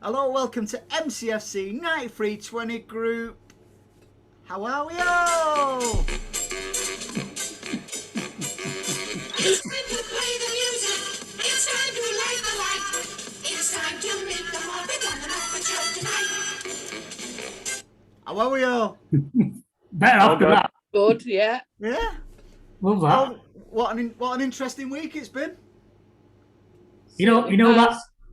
Hello, welcome to MCFC9320Group. How are we all? It's time to play the music. It's time to light the light. It's time to meet the mob. We're coming off the show tonight. How are we all? Better after that. Good, yeah. Yeah. Love that. Oh, what an interesting week it's been. You know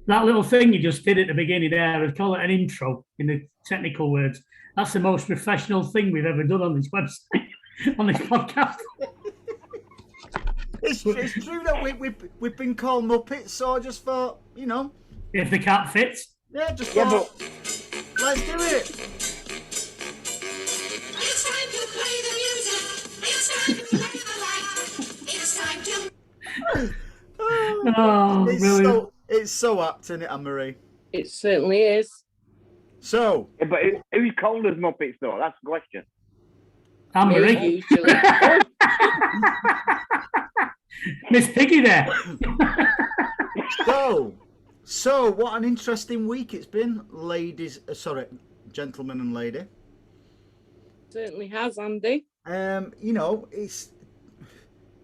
that little thing you just did at the beginning there, I'd call it an intro in the technical words. That's the most professional thing we've ever done on this website, on this podcast. It's true that we've been called Muppets, so I just thought, If the cat fits. Yeah, just thought, let's do it. It's time to play the music. It's time to light the light. It's time to... Oh, brilliant. It's so apt, isn't it, Anne-Marie? It certainly is. So, Yeah, but who's called us Muppets, though? That's the question. Anne-Marie. Me, usually. Miss Piggy there. So what an interesting week it's been, gentlemen and lady. Certainly has, Andy. It's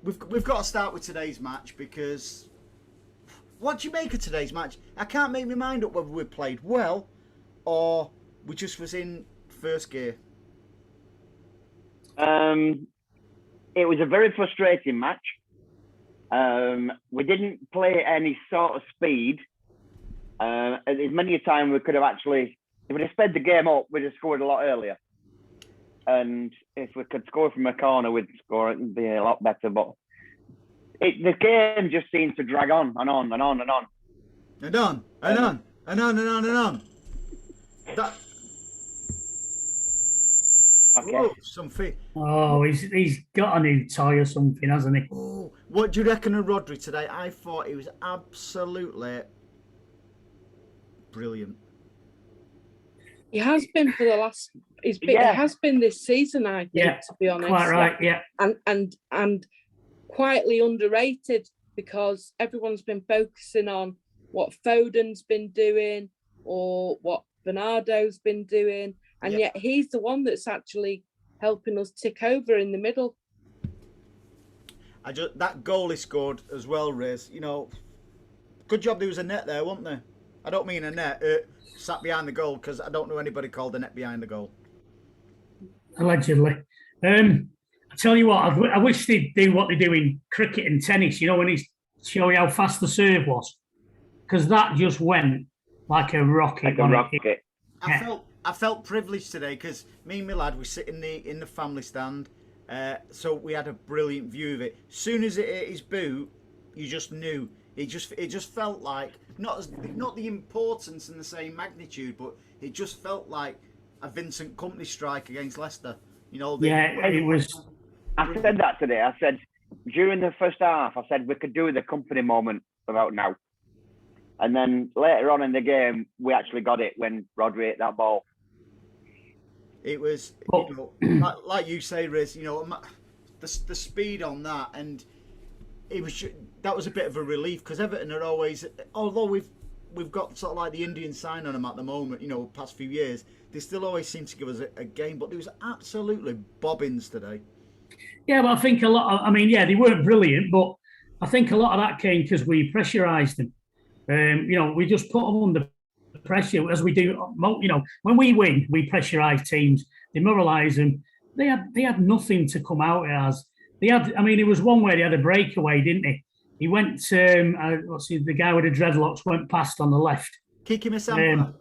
we've got to start with today's match because what do you make of today's match? I can't make my mind up whether we played well or we just was in first gear. It was a very frustrating match. We didn't play any sort of speed. As many a time we could have actually, if we'd have sped the game up, we'd have scored a lot earlier. And if we could score from a corner, we'd score it and be a lot better. But the game just seemed to drag on and on and on and on. And on. That. Okay. Whoa, something. Oh, he's got a new toy or something, hasn't he? Oh, what do you reckon of Rodri today? I thought he was absolutely brilliant. He has been for the last. He has been this season, I think, to be honest. Quite right, yeah. And quietly underrated because everyone's been focusing on what Foden's been doing or what Bernardo's been doing, and yet he's the one that's actually helping us tick over in the middle. That goal he scored as well, Riz. Good job there was a net there, wasn't there? I don't mean a net sat behind the goal because I don't know anybody called a net behind the goal. Allegedly. I tell you what, I wish they'd do what they do in cricket and tennis, when it's show you how fast the serve was. Because that just went like a rocket. I felt privileged today because me and my lad, we sit in the family stand, so we had a brilliant view of it. As soon as it hit his boot, you just knew. It just felt like not the importance and the same magnitude, but it just felt like a Vincent Kompany strike against Leicester. It was. I said that today. I said during the first half, I said we could do the Kompany moment about now, and then later on in the game, we actually got it when Rodri hit that ball. It was, like you say, Riz. The speed on that, and that was a bit of a relief because Everton are always, although we've got sort of like the Indian sign on them at the moment. Past few years, they still always seem to give us a game, but there was absolutely bobbins today. Yeah, but I think a lot of, they weren't brilliant, but I think a lot of that came because we pressurised them. We just put them under pressure as we do. When we win, we pressurise teams, demoralise them. They had nothing to come out as. They had. It was one where they had a breakaway, didn't he? He went. The guy with the dreadlocks went past on the left. Kiki Misampa.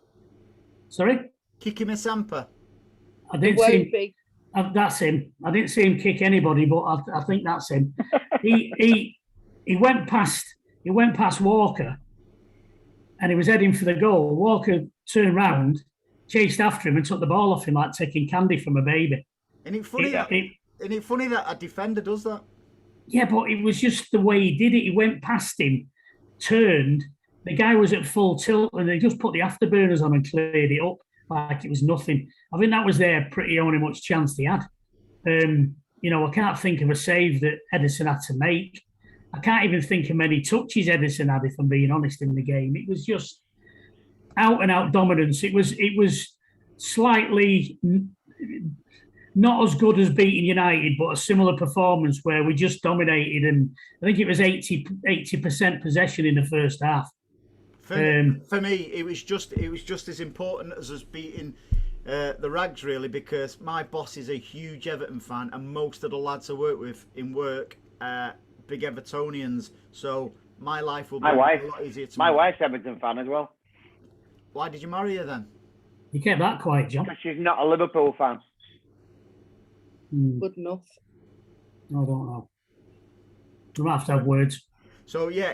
Sorry? Kiki Misampa. I didn't see him. That's him. I didn't see him kick anybody, but I think that's him. He went past. He went past Walker. And he was heading for the goal. Walker turned round, chased after him and took the ball off him like taking candy from a baby. Isn't it funny that a defender does that? Yeah, but it was just the way he did it. He went past him, turned. The guy was at full tilt and they just put the afterburners on and cleared it up like it was nothing. I think that was their pretty only much chance they had. I can't think of a save that Ederson had to make. I can't even think of many touches Ederson had, if I'm being honest, in the game. It was just out and out dominance. It was slightly not as good as beating United, but a similar performance where we just dominated, and I think it was 80% possession in the first half. For me, it was just as important as us beating the Rags, really, because my boss is a huge Everton fan, and most of the lads I work with in work big Evertonians. So my life will be a lot easier to My make. wife's Everton fan as well. Why did you marry her then? You kept that quiet, John. Because she's not a Liverpool fan. Good enough. I don't know. We might have to have words. So yeah,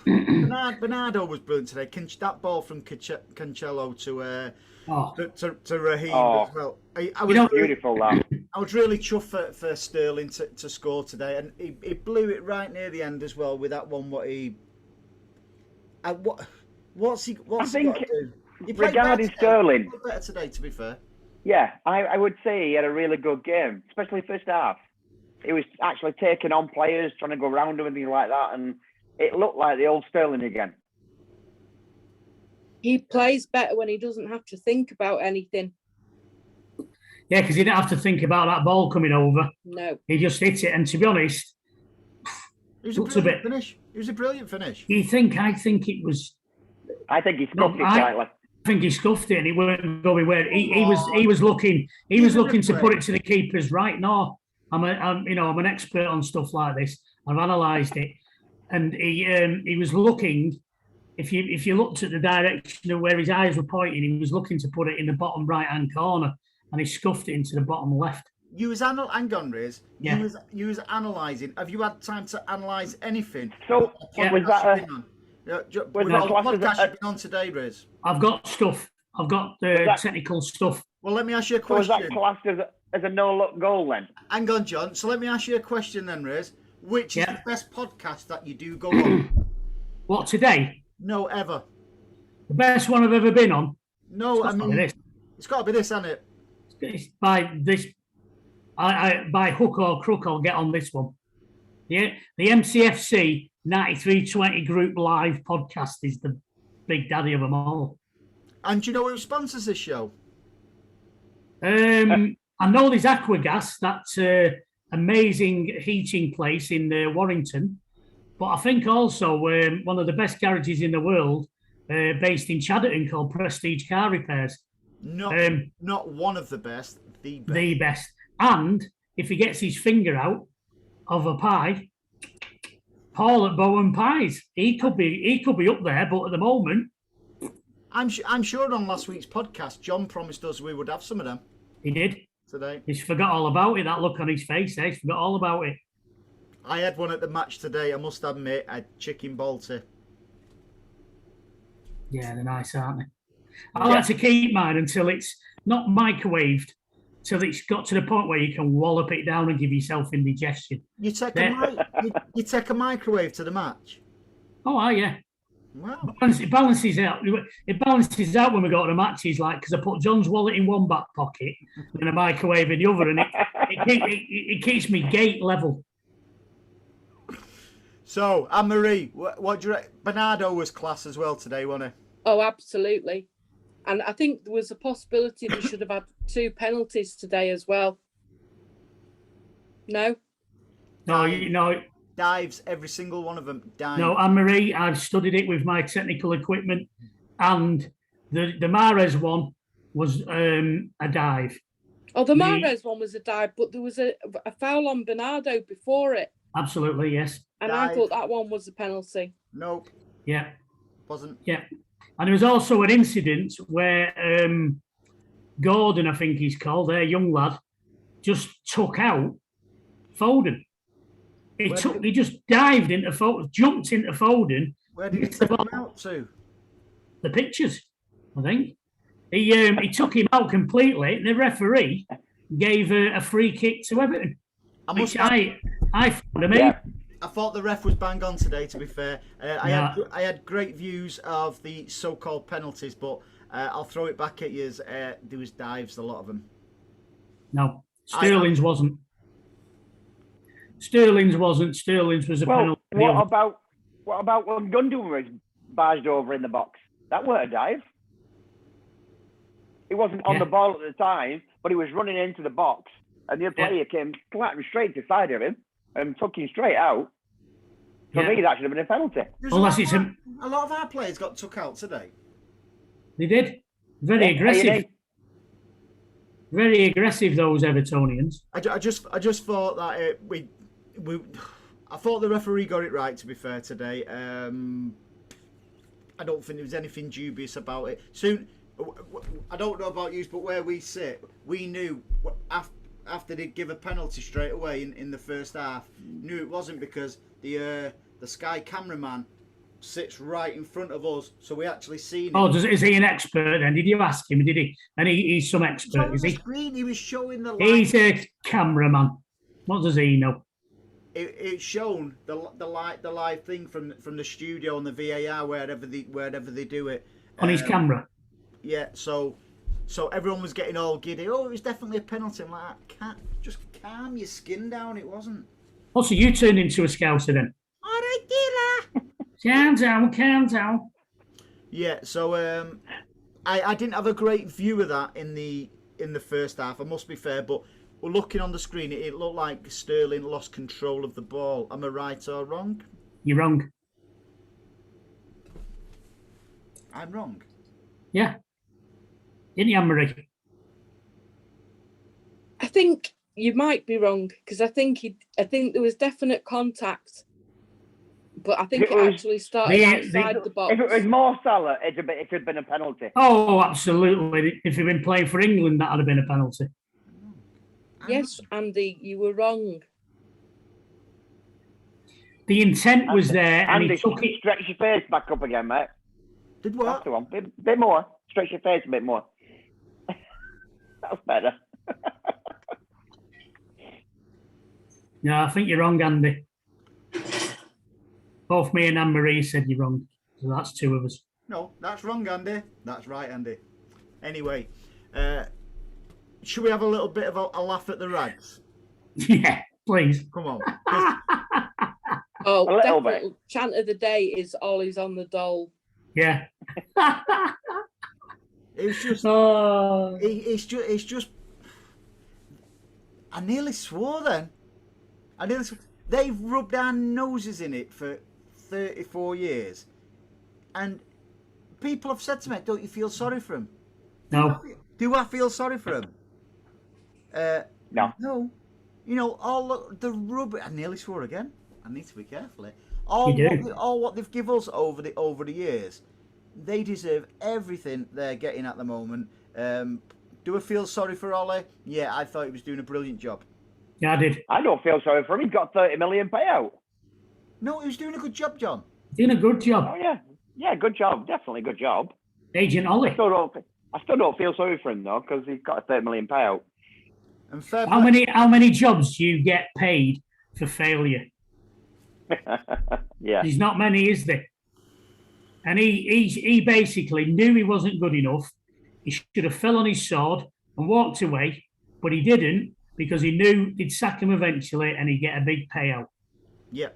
Bernardo was brilliant today. That ball from Cancelo to Raheem as well. I was beautiful that. I was really chuffed for Sterling to score today, and he blew it right near the end as well with that one. What's he got to do? Regarding Sterling, he played better today, to be fair. Yeah, I would say he had a really good game, especially first half. He was actually taking on players, trying to go around them and things like that, and it looked like the old Sterling again. He plays better when he doesn't have to think about anything. Yeah, because he didn't have to think about that ball coming over. No. He just hit it, and to be honest, It was a brilliant finish. It was a brilliant finish. I think it was. I think he scuffed it slightly. I think he scuffed it, and he weren't going where he was looking. He was looking to put it to the keeper's right. No, I'm an expert on stuff like this. I've analysed it, and he was looking. If you looked at the direction of where his eyes were pointing, he was looking to put it in the bottom right hand corner, and he scuffed it into the bottom left. You was hang on, Riz. Yeah. You was analysing. Have you had time to analyse anything? So was that what podcast you've been on today, Riz? I've got stuff. I've got technical stuff. Well, let me ask you a So question. was that classed as a no-look goal then? Hang on, John. So let me ask you a question then, Riz. Which is the best podcast that you do go on? What, today? No, ever. The best one I've ever been on? No, I mean, it's got to be this, hasn't it? It's by this. By hook or crook, I'll get on this one. Yeah, the MCFC9320 live podcast is the big daddy of them all. And do you know who sponsors this show? I know there's Aquagas, that amazing heating place in Warrington, but I think also one of the best garages in the world, based in Chadderton, called Prestige Car Repairs. Not one of the best, the best. The best. And if he gets his finger out of a pie, Paul at Bowen Pies, he could be up there, but at the moment, I'm sure on last week's podcast, John promised us we would have some of them. He did today. He's forgot all about it. That look on his face, he's forgot all about it. I had one at the match today. I must admit, I had chicken balti. Yeah, they're nice, aren't they? I like to keep mine until it's not microwaved, till it's got to the point where you can wallop it down and give yourself indigestion. You take a microwave to the match? Oh, yeah. Wow. It balances out. It balances out when we go to the matches, like, because I put John's wallet in one back pocket and a microwave in the other, and it keeps me gate level. So, Anne-Marie, what do you reckon? Bernardo was class as well today, wasn't he? Oh, absolutely. And I think there was a possibility they should have had 2 penalties today as well. No? No. Dives, every single one of them. Dives. No, Anne-Marie, I've studied it with my technical equipment, and the Mahrez one was a dive. Oh, the Mahrez one was a dive, but there was a foul on Bernardo before it. Absolutely, yes. And I thought that one was a penalty. Nope. Yeah. Wasn't. Yeah. And there was also an incident where Gordon, I think he's called, their young lad, just took out Foden. He just dived into Foden, jumped into Foden. Where did he take him out to? The pictures, I think. He took him out completely. And the referee gave a free kick to Everton. I found amazing. Yeah. I thought the ref was bang on today, to be fair. I had great views of the so-called penalties, but I'll throw it back at you. There was dives, a lot of them. No, Sterling's wasn't. Sterling's was a penalty. What about when Gundogan was barged over in the box? That weren't a dive. He wasn't on the ball at the time, but he was running into the box, and the other player came clattering straight to the side of him and took him straight out. For me, that should have been a penalty. Unless it's a lot of our players got took out today. They did. Very aggressive. Very aggressive, those Evertonians. I just thought that I thought the referee got it right, to be fair, today. I don't think there was anything dubious about it. Soon, I don't know about you, but where we sit, we knew after they'd give a penalty straight away in the first half, knew it wasn't because the Sky cameraman sits right in front of us, so we actually seen it. Oh, is he an expert then? Did you ask him? Did he? And he's some expert, is he? Screen, he was showing the light. He's a cameraman. What does he know? It's shown the live thing from the studio and the VAR wherever they do it on his camera. Yeah, so everyone was getting all giddy. Oh, it was definitely a penalty. I'm like, just calm your skin down. It wasn't. Oh, so you turned into a Scouser then? All right, dealer. Calm down. Yeah, so I didn't have a great view of that in the first half. I must be fair, but looking on the screen, it looked like Sterling lost control of the ball. Am I right or wrong? You're wrong. I'm wrong. Yeah. Didn't you, Anne-Marie? I think you might be wrong because I think there was definite contact, but I think it actually started outside the box. If it was more Salah, it could have been a penalty. Oh, absolutely. If he'd been playing for England, that would have been a penalty. Yes, Andy, you were wrong. The intent was there, and Andy, he took it. Stretch your face back up again, mate. Did what? That's the one. Bit more. Stretch your face a bit more. That's better. No, I think you're wrong, Andy. Both me and Anne-Marie said you're wrong. So that's two of us. No, that's wrong, Andy. That's right, Andy. Anyway, should we have a little bit of a laugh at the Rags? Yeah, please. Come on. Oh, definitely. Chant of the day is Ollie's on the dole. Yeah. It's just. It's just. I nearly swore then. They've rubbed our noses in it for 34 years, and people have said to me, "Don't you feel sorry for him?" No. Do I feel sorry for him? No. No. You know, all the rub. I nearly swore again. I need to be careful here. All what they've given us over the years, they deserve everything they're getting at the moment. Do I feel sorry for Ollie? Yeah, I thought he was doing a brilliant job. Yeah, I did. I don't feel sorry for him. He's got 30 million payout. No, he was doing a good job, John. Doing a good job. Oh yeah, yeah, good job. Definitely good job. Agent Ollie. I still don't feel sorry for him though because he's got a 30 million payout. And how many jobs do you get paid for failure? Yeah. There's not many, is there? And he basically knew he wasn't good enough. He should have fell on his sword and walked away, but he didn't because he knew he'd sack him eventually and he'd get a big payout. Yeah.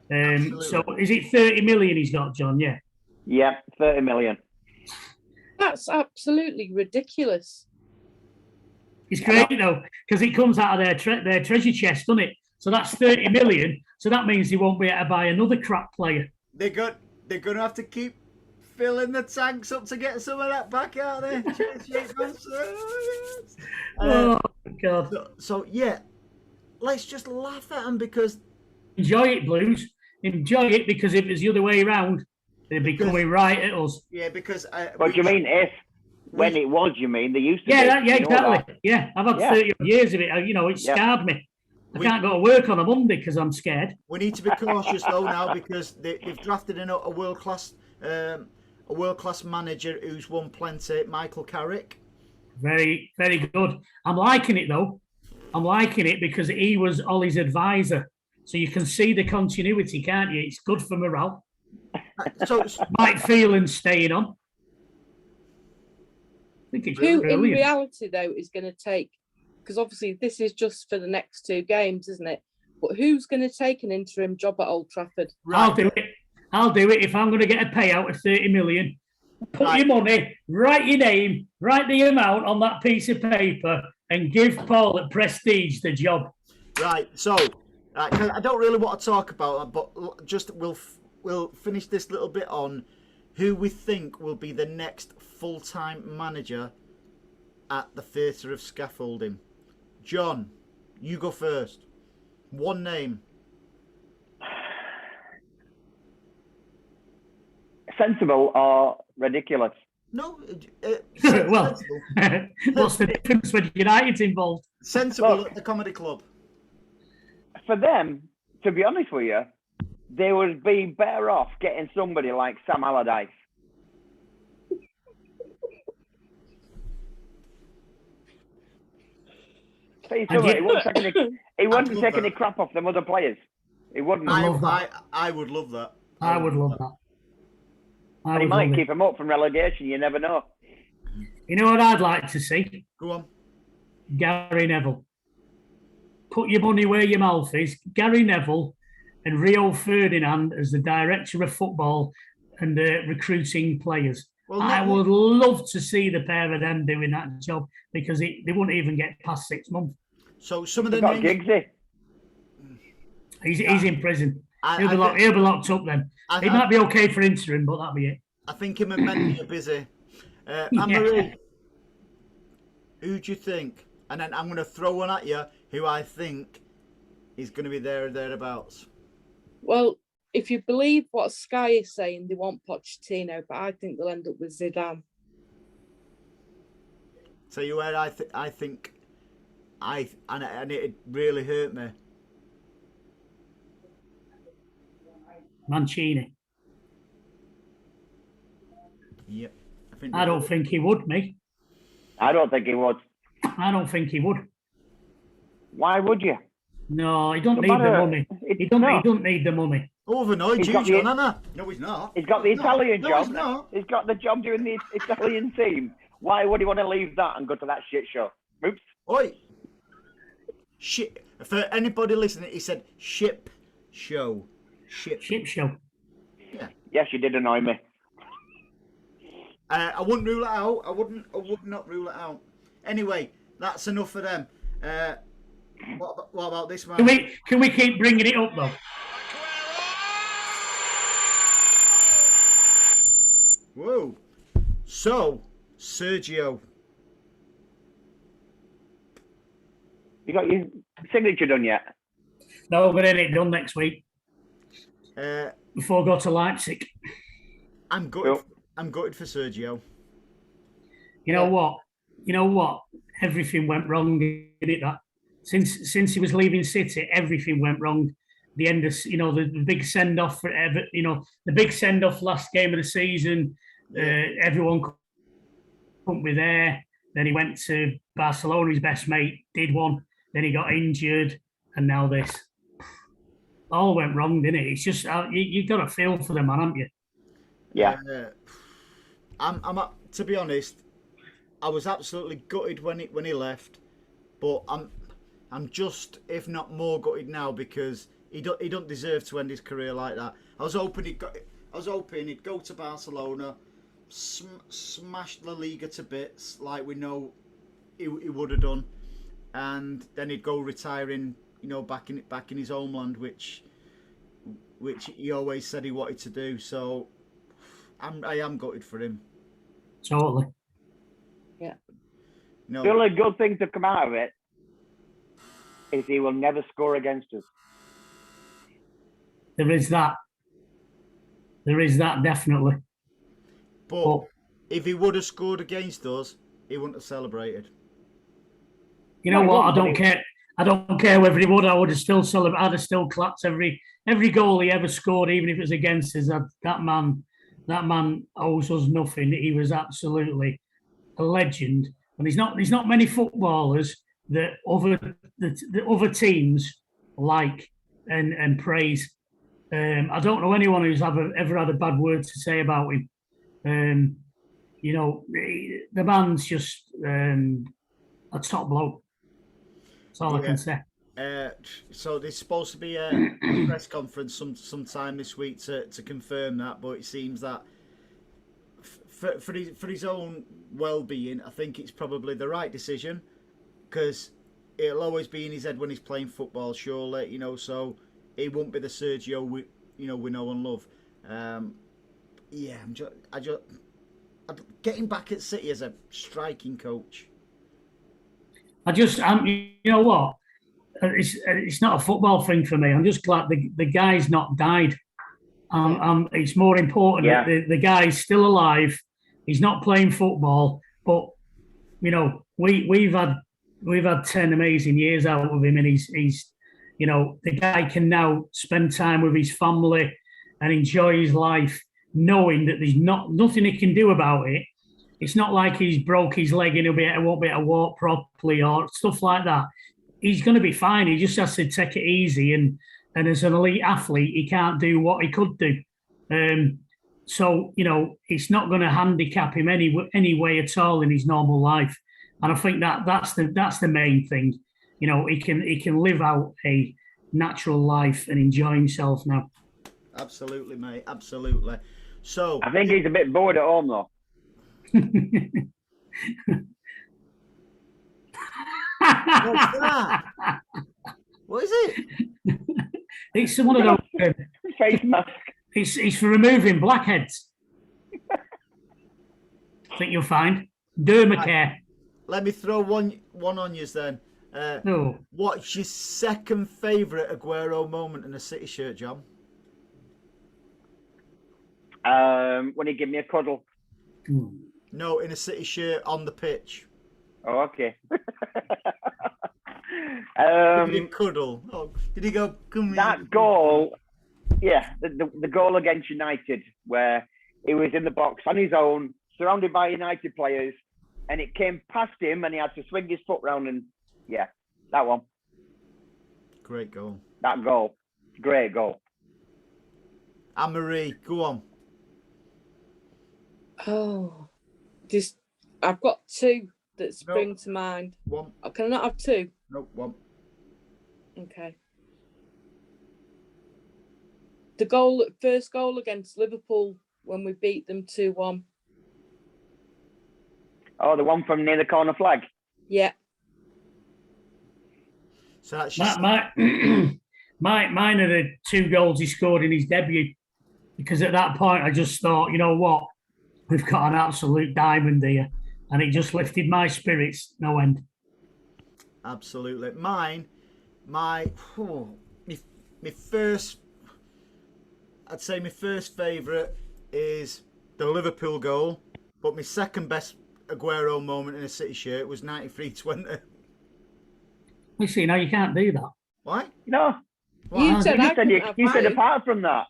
So is it 30 million he's got, John? Yeah. Yeah, 30 million. That's absolutely ridiculous. It's great though because it comes out of their treasure chest, doesn't it? So that's 30 million. So that means they won't be able to buy another crap player. They're going to have to keep filling the tanks up to get some of that back out there. Oh God! So yeah, let's just laugh at them because enjoy it, Blues. Enjoy it because if it's the other way around, they'd be coming right at us. Yeah, because. What do you mean if? When it was, you mean? They used to. Yeah, exactly. Yeah, I've had 30 years of it. You know, it scarred me. I can't go to work on a Monday because I'm scared. We need to be cautious though now because they've drafted in a world class manager who's won plenty, Michael Carrick. Very, very good. I'm liking it though. I'm liking it because he was Ollie's advisor, so you can see the continuity, can't you? It's good for morale. So Mike Phelan staying on. I think it's Who, brilliant. in reality, though, is going to take? Because obviously this is just for the next two games, isn't it? But who's going to take an interim job at Old Trafford? Right. I'll do it if I'm going to get a payout of 30 million. Put your money, write your name, write the amount on that piece of paper, and give Paul at Prestige the job. Right. So, I don't really want to talk about that, but just we'll finish this little bit on who we think will be the next full-time manager at the Theatre of Scaffolding. John, you go first. One name. Sensible or ridiculous? No. Well, Sensible. what's the difference when United's involved? Sensible Look. at the comedy club. For them, to be honest with you, they would be better off getting somebody like Sam Allardyce. He wouldn't take any crap off them other players. He wouldn't. I love that. I would love that. I would love that. And he might keep them up from relegation. You never know. You know what I'd like to see? Go on. Gary Neville. Put your money where your mouth is. Gary Neville and Rio Ferdinand as the director of football and recruiting players. Well, I would love to see the pair of them doing that job because they wouldn't even get past 6 months. So some of the Got names. Giggsy. He's in prison. He'll be think- locked up then. He might be okay for interim, but that'll be it. I think him and Mendy are busy. Anne-Marie, who do you think? And then I'm going to throw one at you who I think is going to be there or thereabouts. Well, if you believe what Sky is saying, they want Pochettino, but I think they'll end up with Zidane. Tell you where I think and it really hurt me. Mancini. Yep. I don't think he would, me. I don't think he would. I don't think he would. Why would you? No, he don't No need the matter- money. it's He don't not. need the money. Overnight, He's you, got the- John, Anna. No, he's not. He's got the Italian No, job. he's not. He's got the job doing the Italian team. Why would he want to leave that and go to that shit show? Oops. Oi. Shit. For anybody listening, he said ship show. Ship. Ship show. Yes, you did annoy me. I wouldn't rule it out. I would not rule it out. Anyway, that's enough for them. What about this man? Can we keep bringing it up though? Whoa. So, Sergio. You got your signature done yet? No, we're getting it done next week before I go to Leipzig. I'm gutted. I'm gutted for Sergio. You know what? Everything went wrong in it. That since he was leaving City, everything went wrong. The end of the big send off for Everton. The big send off last game of the season. Everyone couldn't be there. Then he went to Barcelona. His best mate did one. Then he got injured, and now this. All went wrong, didn't it? It's just you got to feel for the man, haven't you? Yeah. I'm to be honest, I was absolutely gutted when he left, but I'm just, if not more, gutted now because he don't deserve to end his career like that. I was hoping he'd go to Barcelona, smash La Liga to bits like we know he would have done, and then he'd go retiring, back in his homeland, which he always said he wanted to do. So I am gutted for him. Totally. Yeah. No. The only good thing to come out of it is he will never score against us. There is that. Definitely. But if he would have scored against us, he wouldn't have celebrated. You know No, what? I but don't care. I don't care whether he would. I would have still celebrated. I'd have still clapped every goal he ever scored, even if it was against us. That man owes us nothing. He was absolutely a legend, and there's not many footballers that other teams like and praise. I don't know anyone who's ever had a bad word to say about him. The man's just a top bloke. That's all I can say. So there's supposed to be a press conference sometime this week to confirm that, but it seems that for his own well-being, I think it's probably the right decision, because it'll always be in his head when he's playing football. Surely, so he won't be the Sergio we know and love. Yeah, I'm getting back at City as a striking coach. you know what? It's not a football thing for me. I'm just glad the guy's not died. It's more important that the guy's still alive. He's not playing football, but we've had 10 amazing years out of him, and he's the guy can now spend time with his family and enjoy his life, knowing that there's nothing he can do about it. It's not like he's broke his leg and he won't be able to walk properly or stuff like that. He's going to be fine. He just has to take it easy, and as an elite athlete, he can't do what he could do. So it's not going to handicap him any way at all in his normal life. And I think that's the main thing. He can live out a natural life and enjoy himself now. Absolutely, mate. Absolutely. So I think he's a bit bored at home though. What's that? What is it? It's one of those. Face mask. It's for removing blackheads. I think you'll find dermacare. Let me throw one on you then. No. What's your second favourite Aguero moment in a City shirt, John? When he gave me a cuddle. No, in a City shirt on the pitch. Oh, okay. Did he cuddle? Oh, did he go? Come that here. goal, yeah, the goal against United, where he was in the box on his own, surrounded by United players, and it came past him, and he had to swing his foot round, and yeah, that one. Great goal. That goal, great goal. Anne-Marie, go on. Oh, I've got two that spring to mind. One. Oh, can I not have two? No, one. Okay. First goal against Liverpool when we beat them 2-1. Oh, the one from near the corner flag. Yeah. So that's just... mine are the 2 goals he scored in his debut, because at that point I just thought, you know what, we've got an absolute diamond here, and it just lifted my spirits no end. Absolutely. My first, I'd say my first favourite is the Liverpool goal, but my second best Aguero moment in a City shirt was 93-20. You see, now you can't do that. Why? No. You said you said apart from that.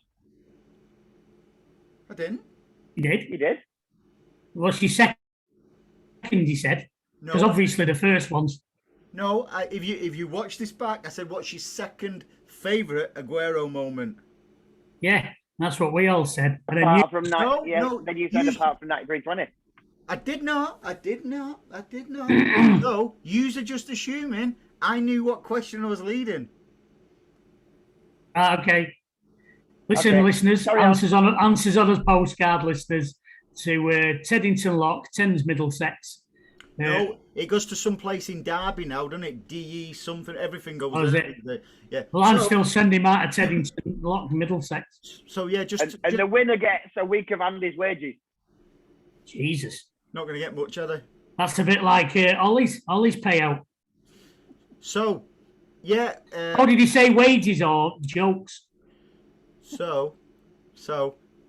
I didn't. You did? You did? What's your second, you said? No. Because obviously the first one's... No, if you watch this back, I said, what's your second favourite Aguero moment? Yeah, that's what we all said. And Apart from that, No, yes, no, then you said apart from 93-20. I did not. No, yous are just assuming I knew what question I was leading. Okay. Listen, Okay. listeners, Carry on. answers on a postcard, listeners, to Teddington Lock, Thames, Middlesex. No, it goes to some place in Derby now, doesn't it? DE something, everything goes. Oh, is there. it? Yeah. Well, I'm still sending him out of Teddington Lock, Middlesex. So yeah, And the winner gets a week of Andy's wages. Jesus. not going to get much, are they? That's a bit like Ollie's payout. So, yeah. Oh, did he say wages or jokes? So,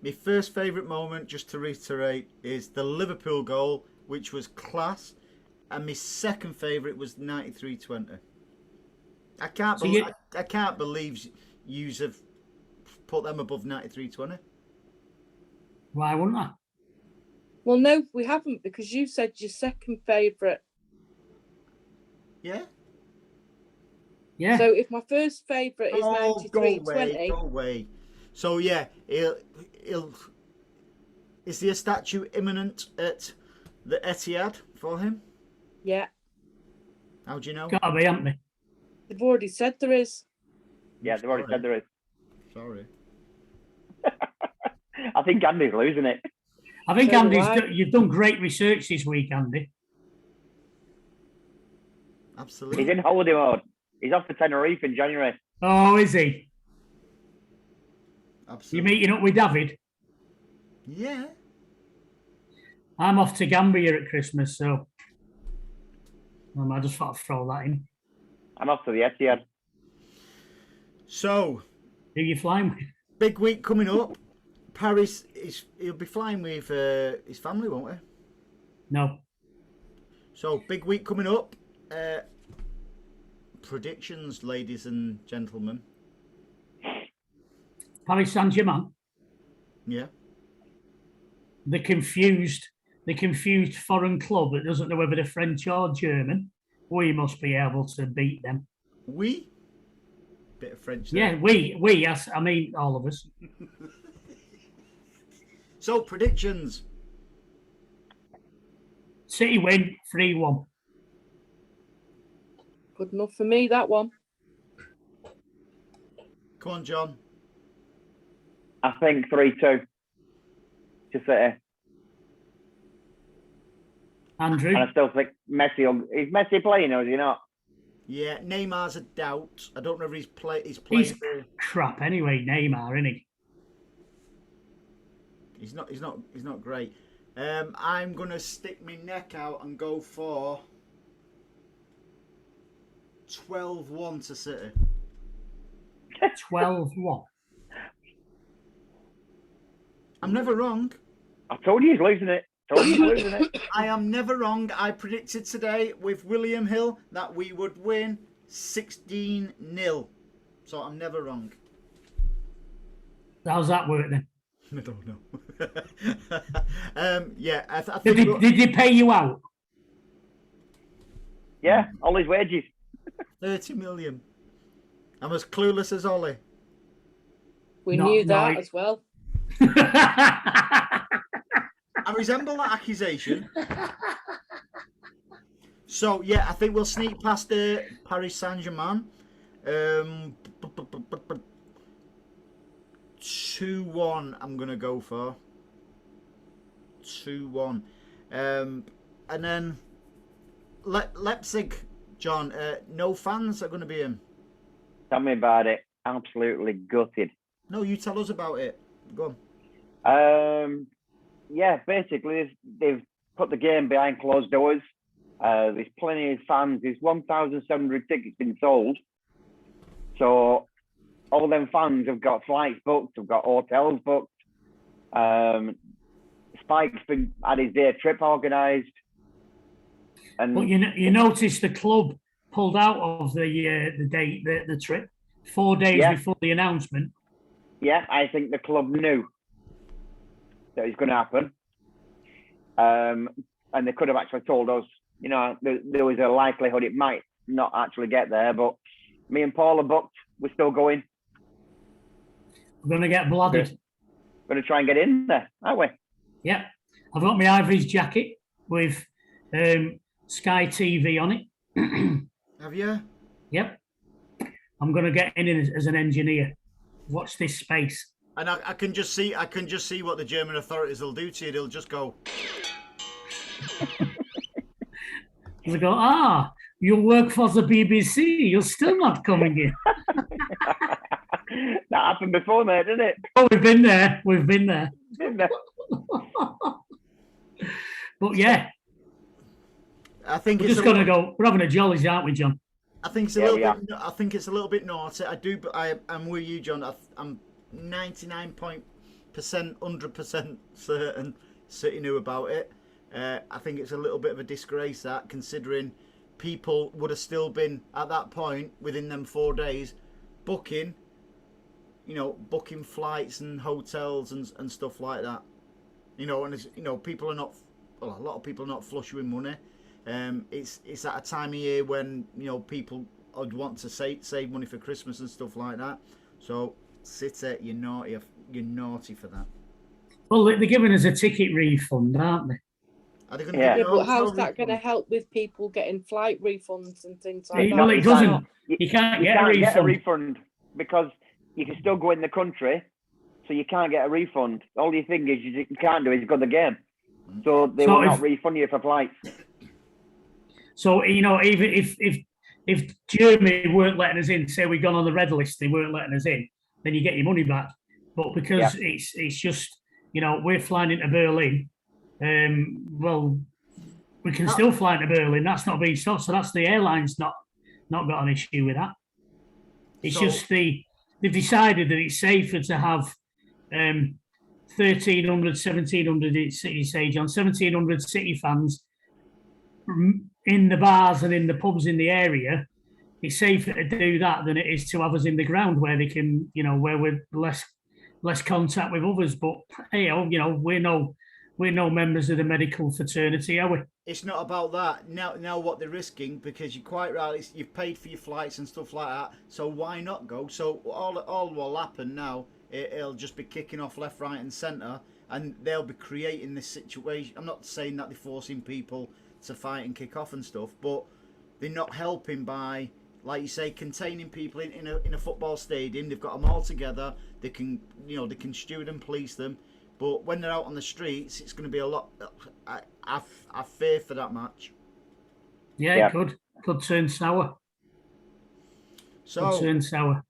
my first favourite moment, just to reiterate, is the Liverpool goal, which was class, and my second favourite was 93-20. I can't believe you have put them above 93-20. Why wouldn't I? Well, no, we haven't, because you said your second favourite. Yeah. Yeah. So if my first favourite is 93-20. Go away. So yeah, is there a statue imminent at the Etihad for him? Yeah, How do you know? Gotta be, haven't they? they've already said there is. Yeah, they've already said there is. Sorry. I think Andy's losing it. I think So do Andy's. I. You've done great research this week, Andy. Absolutely. He's in holiday mode. He's off to Tenerife in January. Oh, is he? You Absolutely. meeting up with David? Yeah. I'm off to Gambia at Christmas, so I just thought I'd throw that in. I'm off to the Etihad. So, Who you flying with? big week coming up. Paris, he'll be flying with his family, won't he? No. So, big week coming up. Predictions, ladies and gentlemen. Paris Saint-Germain. Yeah. The confused foreign club that doesn't know whether they're French or German. We must be able to beat them. We? Bit of French there. Yeah, we. Yes, I mean all of us. So, predictions. City win 3-1. Good enough for me, that one. Come on, John. I think 3-2 to City. Andrew. And I still think Messi. Is Messi playing or is he not? Yeah, Neymar's a doubt. I don't know if he's playing. He's crap anyway, Neymar, isn't he? He's not great. I'm gonna stick my neck out and go for 12-1 to City. 12-1. I'm never wrong. I told you he's losing it. I am never wrong. I predicted today with William Hill that we would win 16-0. So I'm never wrong. How's that work then? I don't know. Yeah, I think Did they pay you out? Yeah, all his wages. 30 million. I'm as clueless as Ollie. We Not knew that right. as well. I resemble that accusation. So, yeah, I think we'll sneak past Paris Saint-Germain. 2-1 I'm going to go for. 2-1. And then Leipzig, John, no fans are going to be in. Tell me about it. Absolutely gutted. No, you tell us about it. Go on. Yeah, basically they've put the game behind closed doors. There's plenty of fans. There's 1,700 tickets been sold. So all them fans have got flights booked, have got hotels booked. Spike's had his day trip organised. And But you notice the club pulled out of the trip 4 days before the announcement. yeah, I think the club knew that it's going to happen. And they could have actually told us, you know, there was a likelihood it might not actually get there, but me and Paul are booked. We're still going. We're going to get blooded. We're going to try and get in there, aren't we? Yeah. I've got my Ivory's jacket with Sky TV on it. Have you? Yep. I'm going to get in as an engineer. Watch this space. And I can just see what the German authorities will do to you. They'll just go. They go, you work for the BBC. You're still not coming in. That happened before, mate, didn't it? Oh, we've been there. But yeah, I think we're it's just going to go. We're having a jollies, aren't we, John? I think it's a little bit. I think it's a little bit naughty. I do, but I'm with you, John. I'm 99% 100% certain City knew about it. I think it's a little bit of a disgrace that, considering people would have still been at that point within them 4 days booking flights and hotels and stuff like that. And people are not. Well, a lot of people are not flush with money. It's at a time of year when people would want to save money for Christmas and stuff like that. So City, you're naughty for that. Well, they're giving us a ticket refund, aren't they? Are they going to Yeah, but how's that going to help with people getting flight refunds and things like that? Well, it doesn't. You can't get a refund because you can still go in the country, so you can't get a refund. All you think is you can't do is go to the game. So they So will if- not refund you for flights. So, even if Germany weren't letting us in, say we'd gone on the red list, they weren't letting us in, then you get your money back. But because it's just, we're flying into Berlin, well, we can still fly into Berlin. That's not being stopped. So that's the airline's not got an issue with that. It's just they've decided that it's safer to have 1,300, 1,700 City Stage on 1,700 City fans in the bars and in the pubs in the area. It's safer to do that than it is to have us in the ground where they can, where we're less contact with others. But hey, we're no members of the medical fraternity, are we? It's not about that. Now what they're risking, because you're quite right, you've paid for your flights and stuff like that, so why not go? So all will happen now, it'll just be kicking off left, right and centre, and they'll be creating this situation. I'm not saying that they're forcing people to fight and kick off and stuff, but they're not helping by, like you say, containing people in a football stadium. They've got them all together. They can steward and police them. But when they're out on the streets, it's going to be a lot. I fear for that match. Yeah, it could turn sour. So, could turn sour.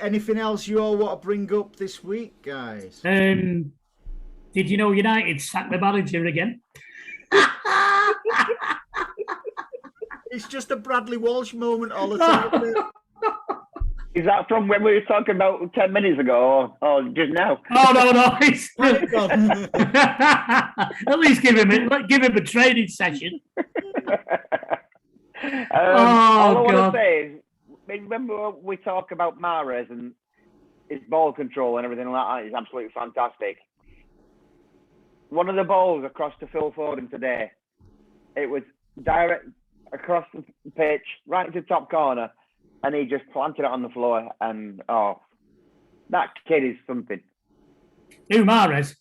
Anything else you all want to bring up this week, guys? Did you know United sacked the manager again? It's just a Bradley Walsh moment all the time. Is that from when we were talking about 10 minutes ago or just now? Oh, no. It's at least give him a training session. All I want to say is, remember we talk about Mahrez and his ball control and everything like that is absolutely fantastic. One of the balls across to Phil Foden today, it was direct across the pitch, right to top corner, and he just planted it on the floor. And that kid is something. Who, Mahrez?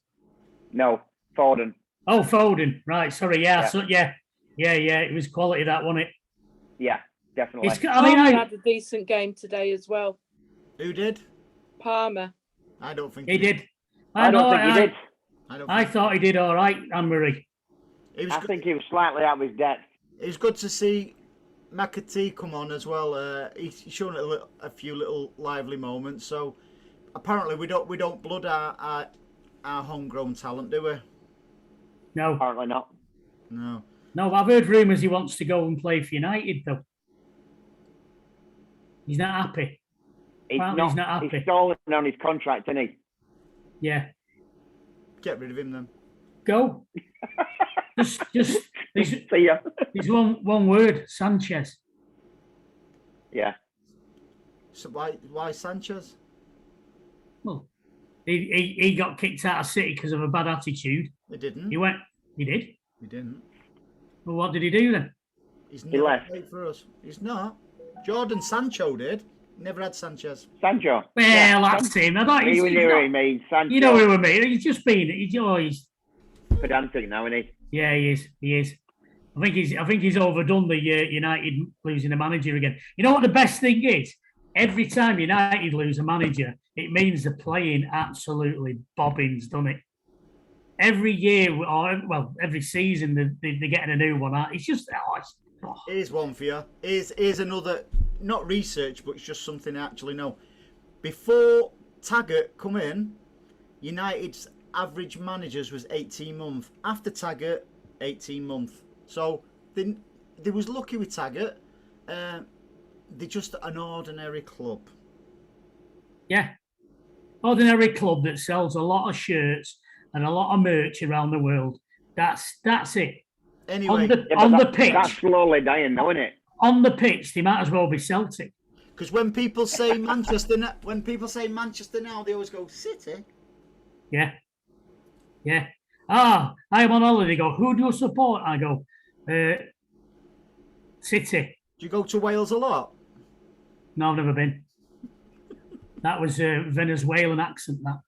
No, Foden. Oh, Foden. Right. Sorry. Yeah. Yeah. So yeah. It was quality, that, wasn't it? Yeah, definitely. Palmer had a decent game today as well. Who did? Palmer. I don't think he did. I don't think he did. I thought he did all right, Anne-Marie. I think he was slightly out of his depth. It was good to see McAtee come on as well. He's shown a few little lively moments. So apparently we don't blood our homegrown talent, do we? No. Apparently not. No. No, I've heard rumours he wants to go and play for United, though. He's not happy. He's not happy. He's stalling on his contract, isn't he? Yeah. Get rid of him then. Go. just See ya. There's one word, Sanchez. Yeah. So why Sanchez? Well, he got kicked out of City because of a bad attitude. He didn't. He did? He didn't. Well, what did he do then? He left. played for us. He's not. Jordan Sancho did. Never had Sanchez. Sancho. Well, that's him. I thought You knew what he means. Sancho. You know who I mean. He's just been. He's pedantic now, isn't he? Yeah, he is. I think he's overdone the United losing the manager again. You know what the best thing is? Every time United lose a manager, it means they're playing absolutely bobbins, doesn't it? Every year, or every season, they're getting a new one out. It's just Here's one for you. Here's another, not research, but it's just something I actually know. Before Taggart come in, United's average managers was 18 months. After Taggart, 18 months. So they was lucky with Taggart. They're just an ordinary club. Yeah, ordinary club that sells a lot of shirts and a lot of merch around the world. That's it. Anyway, on the pitch, that's slowly dying, though, isn't it? On the pitch, they might as well be Celtic. Because when people say Manchester, now, they always go City. Yeah. I am on holiday. They go, who do you support? I go, City. Do you go to Wales a lot? No, I've never been. That was a Venezuelan accent, that.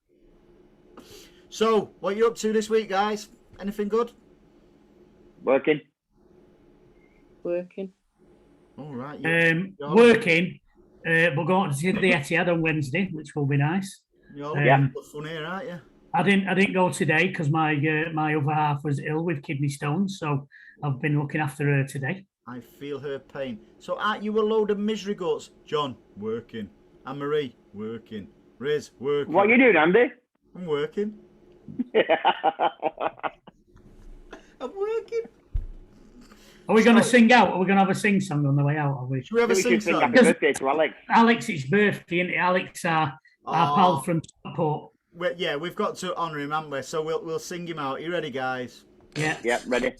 So, what are you up to this week, guys? Anything good? Working. All right. Yeah. Working. We're going to see the Etihad on Wednesday, which will be nice. You're funny, aren't you? I didn't go today because my other half was ill with kidney stones, so I've been looking after her today. I feel her pain. So aren't you a load of misery guts? John, working. Anne-Marie, working. Riz, working. What are you doing, Andy? I'm working. I'm working. Are we going to sing out? Are we going to have a sing song on the way out? Are we? Should we have a sing song? Happy birthday to Alex. Alex, it's birthday, isn't it? Alex, our pal from Stockport. Yeah, we've got to honour him, haven't we? So we'll sing him out. You ready, guys? Yeah. Yep, ready.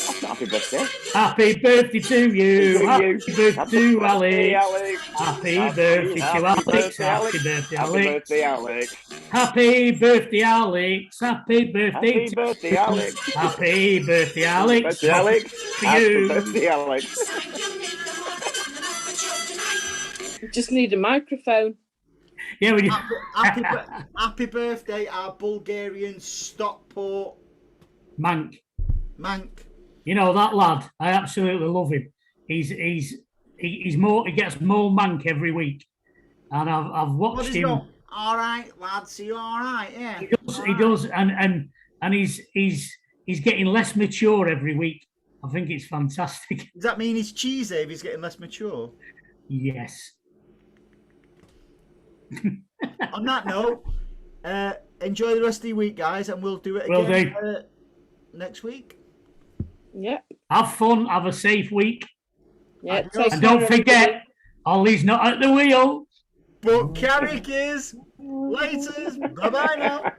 That's not happy birthday. Happy birthday to you. Happy birthday to Alex. Alex. Happy birthday to Alex. Happy birthday, Happy Alex. birthday, Alex. Happy birthday, Alex. Happy birthday Happy birthday, Alex. Happy birthday, Alex. Birthday, Alex. To Happy you. birthday, Alex. Just need a microphone. Yeah, we Happy birthday, our Bulgarian Stockport Mank. Mank. You know that lad. I absolutely love him. He's more. He gets more Mank every week, and I've watched him. All right, lads. Are you all right? Yeah. He does, and he's getting less mature every week. I think it's fantastic. Does that mean he's cheesy if he's getting less mature? Yes. On that note, enjoy the rest of the week, guys, and we'll do it again next week. Yep. Have fun. Have a safe week. Yeah. And don't forget, Ollie's not at the wheel. But Carrick is. Laters. Bye-bye now.